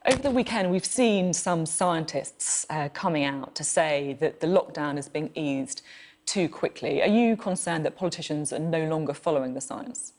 Over the weekend, we've seen some scientists coming out to say that the lockdown is being eased too quickly. Are you concerned that politicians are no longer following the science?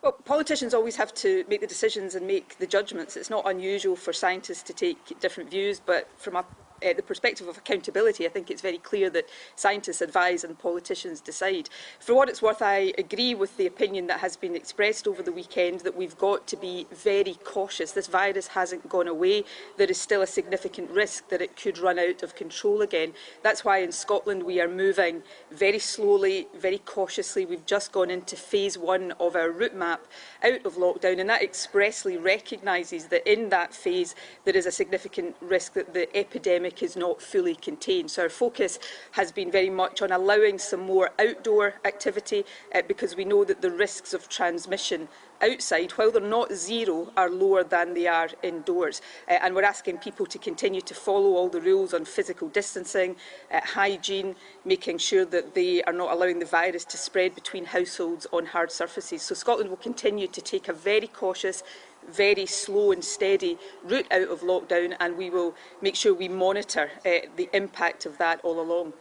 Well, politicians always have to make the decisions and make the judgments. It's not unusual for scientists to take different views, but from the perspective of accountability, I think it's very clear that scientists advise and politicians decide. For what it's worth, I agree with the opinion that has been expressed over the weekend that we've got to be very cautious. This virus hasn't gone away. There is still a significant risk that it could run out of control again. That's why in Scotland we are moving very slowly, very cautiously. We've just gone into phase 1 of our route map out of lockdown, and that expressly recognises that in that phase there is a significant risk that the epidemic is not fully contained. So our focus has been very much on allowing some more outdoor activity because we know that the risks of transmission outside, while they're not zero, are lower than they are indoors. And we're asking people to continue to follow all the rules on physical distancing, hygiene, making sure that they are not allowing the virus to spread between households on hard surfaces. So Scotland will continue to take a very cautious, very slow and steady route out of lockdown, and we will make sure we monitor the impact of that all along.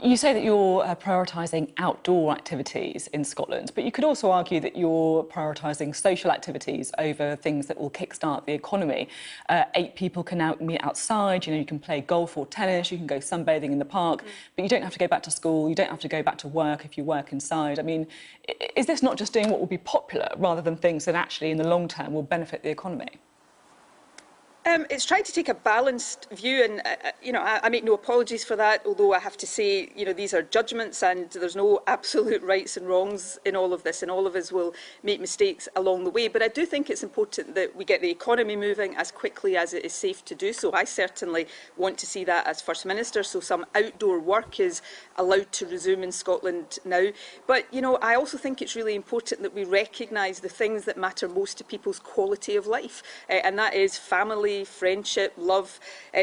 You say that you're prioritising outdoor activities in Scotland, but you could also argue that you're prioritising social activities over things that will kickstart the economy. 8 people can now meet outside, you can play golf or tennis, you can go sunbathing in the park, but you don't have to go back to school, you don't have to go back to work if you work inside. I mean, is this not just doing what will be popular rather than things that actually in the long term will benefit the economy? It's trying to take a balanced view, and I make no apologies for that, although I have to say, these are judgments and there's no absolute rights and wrongs in all of this, and all of us will make mistakes along the way. But I do think it's important that we get the economy moving as quickly as it is safe to do so. I certainly want to see that as First Minister, so some outdoor work is allowed to resume in Scotland now. But, I also think it's really important that we recognise the things that matter most to people's quality of life, and that is family, friendship, love.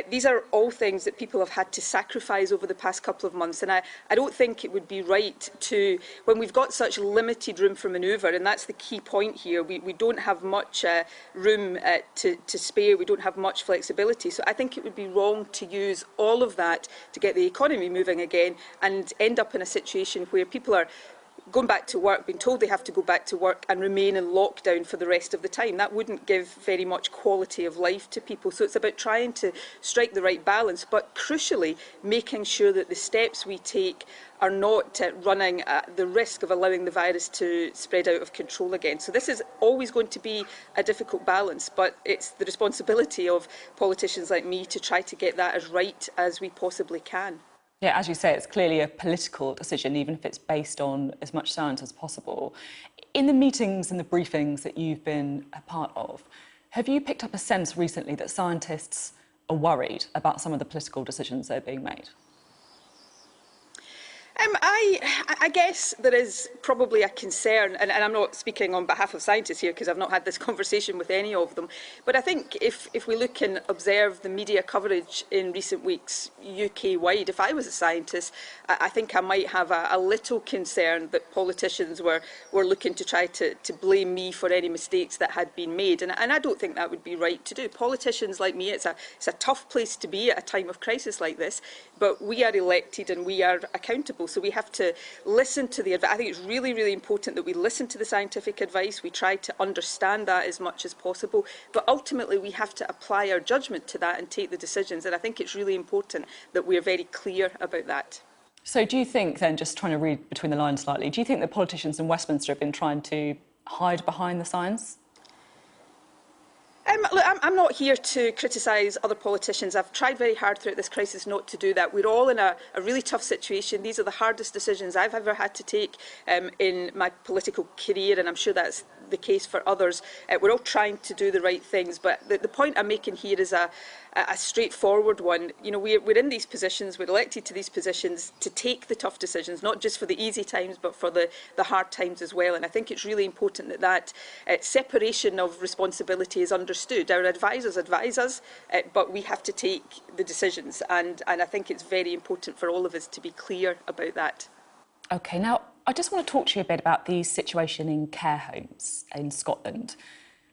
These are all things that people have had to sacrifice over the past couple of months, and I don't think it would be right to, when we've got such limited room for manoeuvre, and that's the key point here, we don't have much room to spare, we don't have much flexibility, so I think it would be wrong to use all of that to get the economy moving again and end up in a situation where people are going back to work, being told they have to go back to work and remain in lockdown for the rest of the time. That wouldn't give very much quality of life to people. So it's about trying to strike the right balance, but crucially making sure that the steps we take are not running the risk of allowing the virus to spread out of control again. So this is always going to be a difficult balance, but it's the responsibility of politicians like me to try to get that as right as we possibly can. Yeah, as you say, it's clearly a political decision, even if it's based on as much science as possible. In the meetings and the briefings that you've been a part of, have you picked up a sense recently that scientists are worried about some of the political decisions that are being made? I guess there is probably a concern, and I'm not speaking on behalf of scientists here because I've not had this conversation with any of them, but I think if we look and observe the media coverage in recent weeks, UK-wide, if I was a scientist, I think I might have a little concern that politicians were looking to try to blame me for any mistakes that had been made, and I don't think that would be right to do. Politicians like me, it's a tough place to be at a time of crisis like this, but we are elected and we are accountable. So we have to listen to the advice. I think it's really, really important that we listen to the scientific advice. We try to understand that as much as possible. But ultimately, we have to apply our judgment to that and take the decisions. And I think it's really important that we are very clear about that. So do you think, then, just trying to read between the lines slightly, do you think that politicians in Westminster have been trying to hide behind the science? Look, I'm not here to criticise other politicians. I've tried very hard throughout this crisis not to do that. We're all in a really tough situation. These are the hardest decisions I've ever had to take in my political career, and I'm sure that's the case for others. We're all trying to do the right things, but the point I'm making here is a straightforward one. We're in these positions, we're elected to these positions to take the tough decisions, not just for the easy times, but for the hard times as well. And I think it's really important that separation of responsibility is understood. Our advisors advise us, but we have to take the decisions. And I think it's very important for all of us to be clear about that. OK, now, I just want to talk to you a bit about the situation in care homes in Scotland.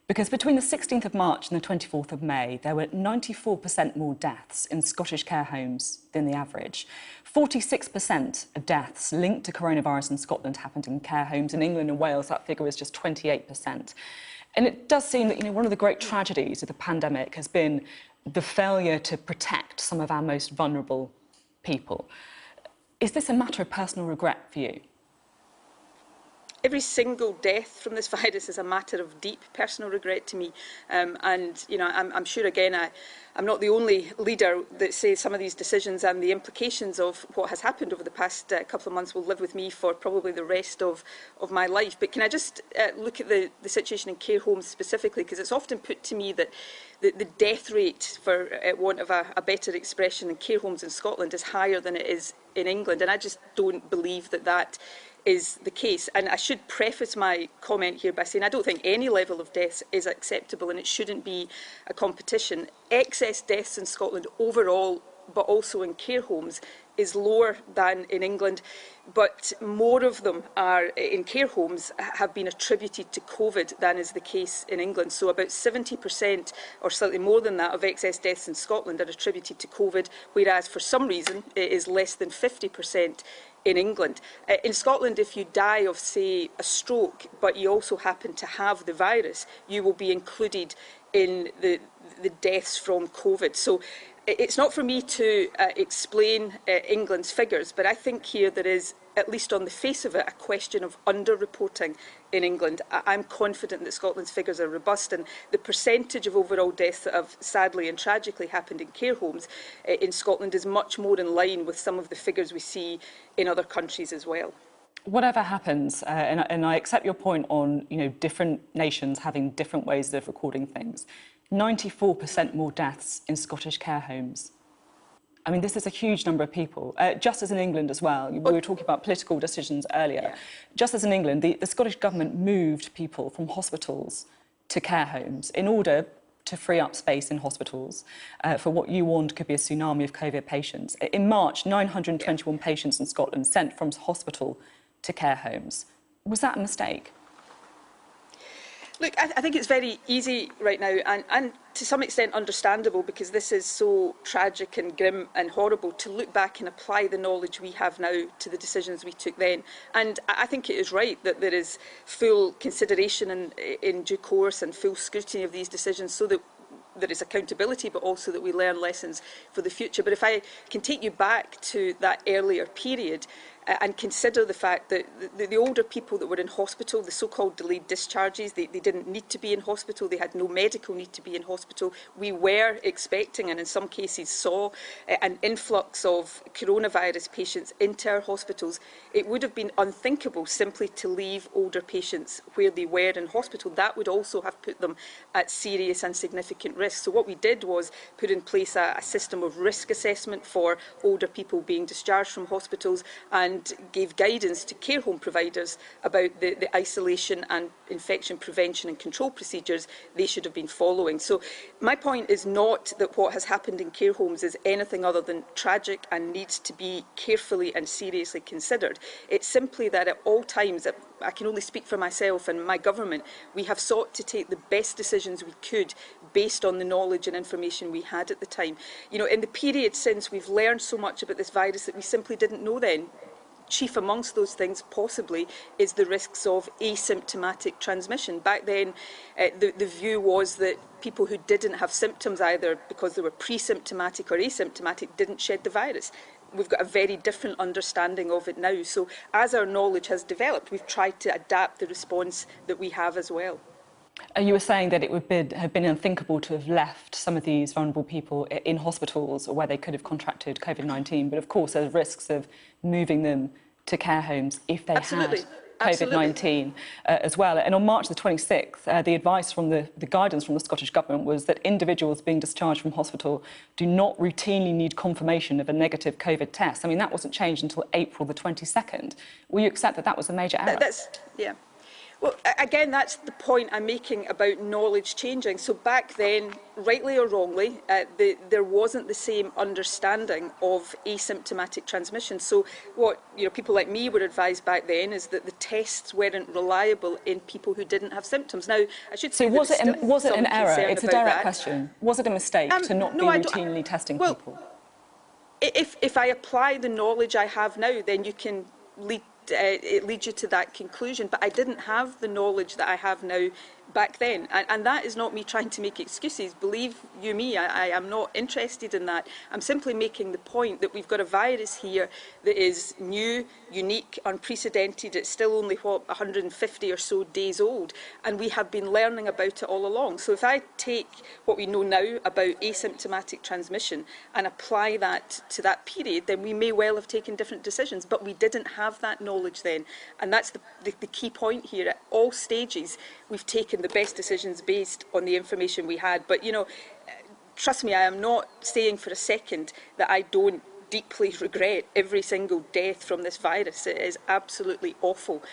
Because between the 16th of March and the 24th of May, there were 94% more deaths in Scottish care homes than the average. 46% of deaths linked to coronavirus in Scotland happened in care homes. In England and Wales, that figure was just 28%. And it does seem that, one of the great tragedies of the pandemic has been the failure to protect some of our most vulnerable people. Is this a matter of personal regret for you? Every single death from this virus is a matter of deep personal regret to me. I'm sure, again, I'm not the only leader that says some of these decisions and the implications of what has happened over the past couple of months will live with me for probably the rest of my life. But can I just look at the situation in care homes specifically? Because it's often put to me that the death rate, for want of a better expression, in care homes in Scotland is higher than it is in England. And I just don't believe that is the case. And I should preface my comment here by saying I don't think any level of deaths is acceptable, and it shouldn't be a competition. Excess deaths in Scotland overall, but also in care homes, is lower than in England, but more of them are in care homes have been attributed to COVID than is the case in England. So about 70% or slightly more than that of excess deaths in Scotland are attributed to COVID, whereas for some reason it is less than 50% in England. In Scotland, if you die of, say, a stroke, but you also happen to have the virus, you will be included in the deaths from COVID. So it's not for me to explain England's figures, but I think here there is, at least on the face of it, a question of underreporting in England. I'm confident that Scotland's figures are robust, and the percentage of overall deaths that have sadly and tragically happened in care homes in Scotland is much more in line with some of the figures we see in other countries as well. Whatever happens, and I accept your point on different nations having different ways of recording things, 94% more deaths in Scottish care homes. I mean, this is a huge number of people, just as in England as well. We were talking about political decisions earlier. Yeah. Just as in England, the Scottish Government moved people from hospitals to care homes in order to free up space in hospitals for what you warned could be a tsunami of COVID patients. In March, 921 patients in Scotland sent from hospital to care homes. Was that a mistake? Look, I think it's very easy right now, and to some extent understandable, because this is so tragic and grim and horrible, to look back and apply the knowledge we have now to the decisions we took then. And I think it is right that there is full consideration in due course and full scrutiny of these decisions, so that there is accountability, but also that we learn lessons for the future. But if I can take you back to that earlier period and consider the fact that the older people that were in hospital, the so-called delayed discharges, they didn't need to be in hospital, they had no medical need to be in hospital. We were expecting, and in some cases saw, an influx of coronavirus patients into our hospitals. It would have been unthinkable simply to leave older patients where they were in hospital. That would also have put them at serious and significant risk. So what we did was put in place a system of risk assessment for older people being discharged from hospitals, and gave guidance to care home providers about the isolation and infection prevention and control procedures they should have been following. So my point is not that what has happened in care homes is anything other than tragic and needs to be carefully and seriously considered. It's simply that at all times, I can only speak for myself and my government, we have sought to take the best decisions we could based on the knowledge and information we had at the time. In the period since, we've learned so much about this virus that we simply didn't know then. Chief amongst those things, possibly, is the risks of asymptomatic transmission. Back then, the view was that people who didn't have symptoms, either because they were pre-symptomatic or asymptomatic, didn't shed the virus. We've got a very different understanding of it now. So as our knowledge has developed, we've tried to adapt the response that we have as well. You were saying that it would have been unthinkable to have left some of these vulnerable people in hospitals where they could have contracted COVID-19, but of course there's risks of moving them to care homes if they Absolutely. had COVID-19 as well. And on March the 26th, the advice from the guidance from the Scottish Government was that individuals being discharged from hospital do not routinely need confirmation of a negative COVID test. I mean, that wasn't changed until April the 22nd. Will you accept that that was a major error? Yeah. Well, again, that's the point I'm making about knowledge changing. So back then, rightly or wrongly, there wasn't the same understanding of asymptomatic transmission. So what people like me were advised back then is that the tests weren't reliable in people who didn't have symptoms. Now, I should So say that there's still was it an some error? concern It's a about direct that. question. Was it a mistake to not be No, I don't. routinely testing Well, people? if I apply the knowledge I have now, then you can it leads you to that conclusion. But I didn't have the knowledge that I have now back then. And that is not me trying to make excuses. Believe you me, I am not interested in that. I'm simply making the point that we've got a virus here that is new, unique, unprecedented. It's still only, 150 or so days old. And we have been learning about it all along. So if I take what we know now about asymptomatic transmission and apply that to that period, then we may well have taken different decisions. But we didn't have that knowledge then. And that's the key point here. At all stages, we've taken the best decisions based on the information we had. But, trust me, I am not saying for a second that I don't deeply regret every single death from this virus. It is absolutely awful,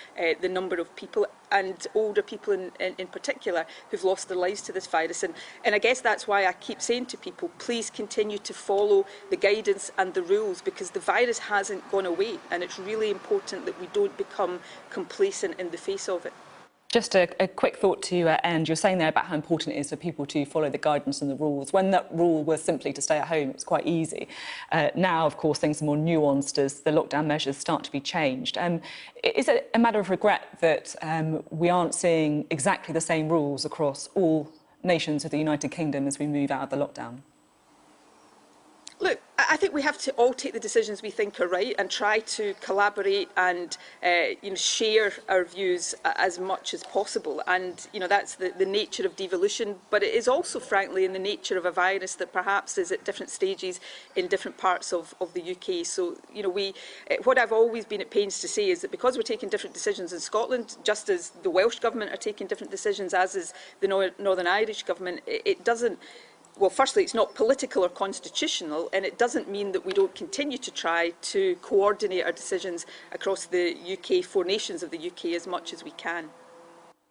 the number of people, and older people in particular, who've lost their lives to this virus. And I guess that's why I keep saying to people, please continue to follow the guidance and the rules, because the virus hasn't gone away, and it's really important that we don't become complacent in the face of it. Just a quick thought to end. You're saying there about how important it is for people to follow the guidance and the rules. When that rule was simply to stay at home, it was quite easy. Now, of course, things are more nuanced as the lockdown measures start to be changed. Is it a matter of regret that we aren't seeing exactly the same rules across all nations of the United Kingdom as we move out of the lockdown? Look, I think we have to all take the decisions we think are right and try to collaborate and share our views as much as possible. And that's the nature of devolution. But it is also, frankly, in the nature of a virus that perhaps is at different stages in different parts of the UK. So what I've always been at pains to say is that because we're taking different decisions in Scotland, just as the Welsh Government are taking different decisions, as is the Northern Irish Government, it doesn't. Well, firstly, it's not political or constitutional, and it doesn't mean that we don't continue to try to coordinate our decisions across the UK, 4 nations of the UK, as much as we can.